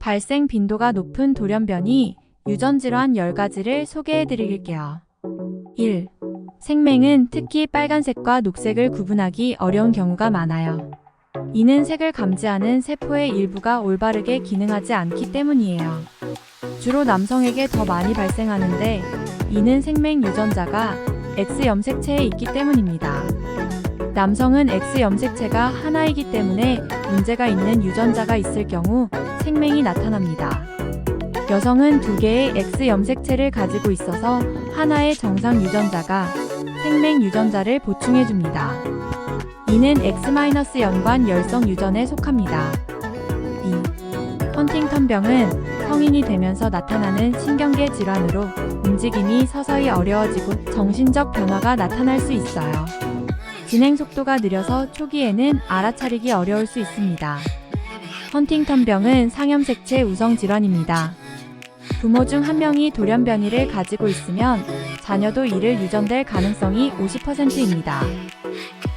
발생 빈도가 높은 돌연변이 유전질환 10가지를 소개해 드릴게요. 1. 생맹은 특히 빨간색과 녹색을 구분하기 어려운 경우가 많아요. 이는 색을 감지하는 세포의 일부가 올바르게 기능하지 않기 때문이에요. 주로 남성에게 더 많이 발생하는데 이는 생맹 유전자가 X 염색체에 있기 때문입니다. 남성은 X 염색체가 하나이기 때문에 문제가 있는 유전자가 있을 경우 생맹이 나타납니다. 여성은 2개의 X 염색체를 가지고 있어서 하나의 정상 유전자가 생맹 유전자를 보충해줍니다. 이는 X- 연관 열성 유전에 속합니다. 2. 헌팅턴병은 성인이 되면서 나타나는 신경계 질환으로 움직임이 서서히 어려워지고 정신적 변화가 나타날 수 있어요. 진행 속도가 느려서 초기에는 알아차리기 어려울 수 있습니다. 헌팅턴병은 상염색체 우성 질환입니다. 부모 중 한 명이 돌연변이를 가지고 있으면 자녀도 이를 유전될 가능성이 50%입니다.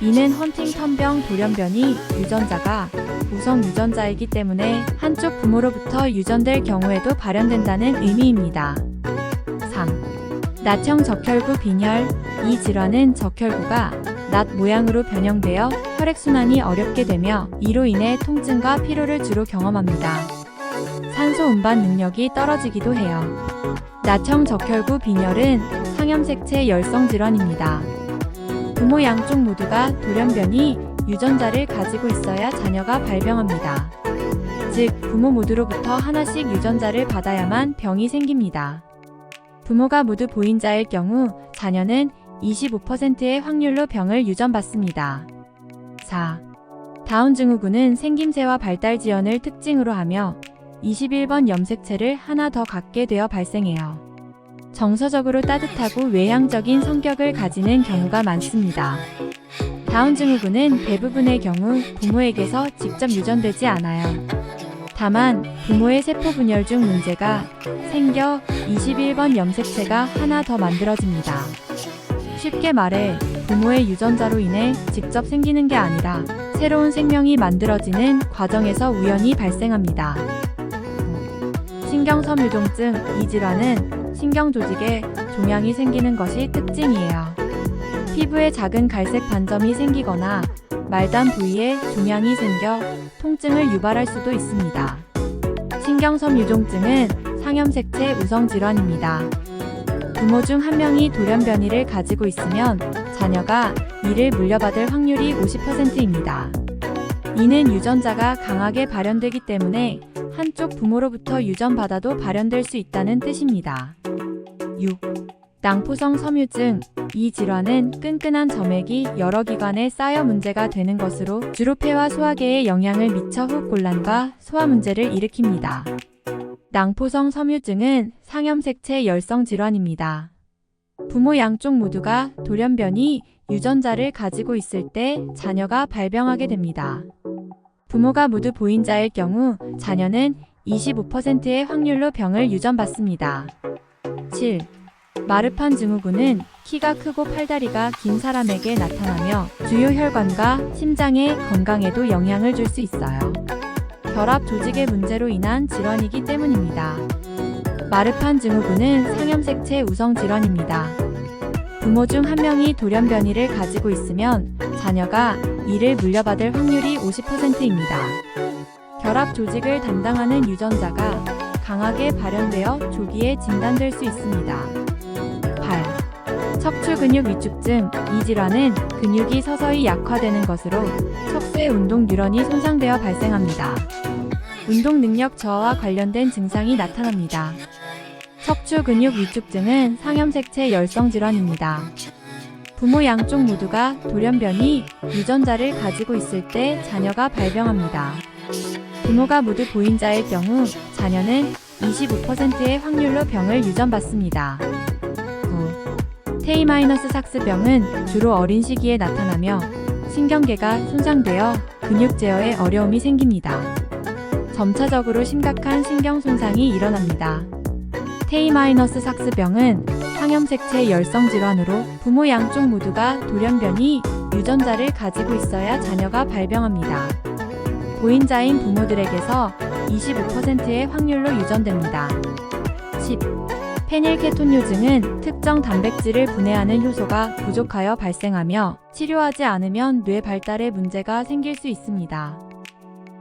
이는 헌팅턴병 돌연변이 유전자가 우성 유전자이기 때문에 한쪽 부모로부터 유전될 경우에도 발현된다는 의미입니다. 3. 낫형 적혈구 빈혈. 이 질환은 적혈구가 낫 모양으로 변형되어 혈액순환이 어렵게 되며 이로 인해 통증과 피로를 주로 경험합니다. 산소 운반 능력이 떨어지기도 해요. 낫형 적혈구 빈혈은 상염색체 열성 질환입니다. 부모 양쪽 모두가 돌연변이 유전자를 가지고 있어야 자녀가 발병합니다. 즉, 부모 모두로부터 하나씩 유전자를 받아야만 병이 생깁니다. 부모가 모두 보인자일 경우 자녀는 25%의 확률로 병을 유전받습니다. 4. 다운 증후군은 생김새와 발달 지연을 특징으로 하며 21번 염색체를 하나 더 갖게 되어 발생해요. 정서적으로 따뜻하고 외향적인 성격을 가지는 경우가 많습니다. 다운 증후군은 대부분의 경우 부모에게서 직접 유전되지 않아요. 다만 부모의 세포 분열 중 문제가 생겨 21번 염색체가 하나 더 만들어집니다. 쉽게 말해 부모의 유전자로 인해 직접 생기는 게 아니라 새로운 생명이 만들어지는 과정에서 우연히 발생합니다. 신경섬유종증. 이 질환은 신경 조직에 종양이 생기는 것이 특징이에요. 피부에 작은 갈색 반점이 생기거나 말단 부위에 종양이 생겨 통증을 유발할 수도 있습니다. 신경섬유종증은 상염색체 우성 질환입니다. 부모 중 한 명이 돌연변이를 가지고 있으면 자녀가 이를 물려받을 확률이 50%입니다. 이는 유전자가 강하게 발현되기 때문에 한쪽 부모로부터 유전받아도 발현될 수 있다는 뜻입니다. 6. 낭포성 섬유증. 이 질환은 끈끈한 점액이 여러 기관에 쌓여 문제가 되는 것으로 주로 폐와 소화계에 영향을 미쳐 호흡곤란과 소화 문제를 일으킵니다. 낭포성 섬유증은 상염색체 열성 질환입니다. 부모 양쪽 모두가 돌연변이 유전자를 가지고 있을 때 자녀가 발병하게 됩니다. 부모가 모두 보인자일 경우 자녀는 25%의 확률로 병을 유전받습니다. 7. 마르판 증후군은 키가 크고 팔다리가 긴 사람에게 나타나며 주요 혈관과 심장의 건강에도 영향을 줄 수 있어요. 결합 조직의 문제로 인한 질환이기 때문입니다. 마르판 증후군은 상염색체 우성 질환입니다. 부모 중 한 명이 돌연변이를 가지고 있으면 자녀가 이를 물려받을 확률이 50%입니다. 결합 조직을 담당하는 유전자가 강하게 발현되어 조기에 진단될 수 있습니다. 8. 척추근육 위축증. 이 질환은 근육이 서서히 약화되는 것으로 척수의 운동 뉴런이 손상되어 발생합니다. 운동 능력 저하와 관련된 증상이 나타납니다. 척추근육 위축증은 상염색체 열성 질환입니다. 부모 양쪽 모두가 돌연변이 유전자를 가지고 있을 때 자녀가 발병합니다. 부모가 모두 보인자일 경우 자녀는 25%의 확률로 병을 유전받습니다. 9. 테이-삭스병은 주로 어린 시기에 나타나며 신경계가 손상되어 근육 제어에 어려움이 생깁니다. 점차적으로 심각한 신경 손상이 일어납니다. 테이-삭스병은 상염색체 열성 질환으로 부모 양쪽 모두가 돌연변이 유전자를 가지고 있어야 자녀가 발병합니다. 보인자인 부모들에게서 25%의 확률로 유전됩니다. 10. 페닐케톤요증은 특정 단백질을 분해하는 효소가 부족하여 발생하며 치료하지 않으면 뇌 발달에 문제가 생길 수 있습니다.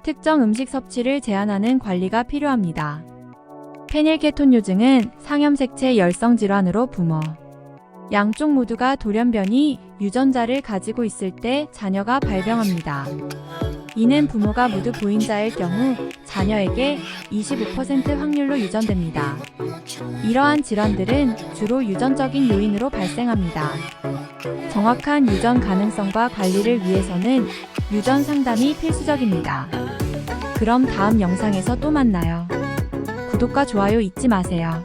특정 음식 섭취를 제한하는 관리가 필요합니다. 페닐케톤요증은 상염색체 열성 질환으로 부모, 양쪽 모두가 돌연변이 유전자를 가지고 있을 때 자녀가 발병합니다. 이는 부모가 모두 보인자일 경우 자녀에게 25% 확률로 유전됩니다. 이러한 질환들은 주로 유전적인 요인으로 발생합니다. 정확한 유전 가능성과 관리를 위해서는 유전 상담이 필수적입니다. 그럼 다음 영상에서 또 만나요. 구독과 좋아요 잊지 마세요.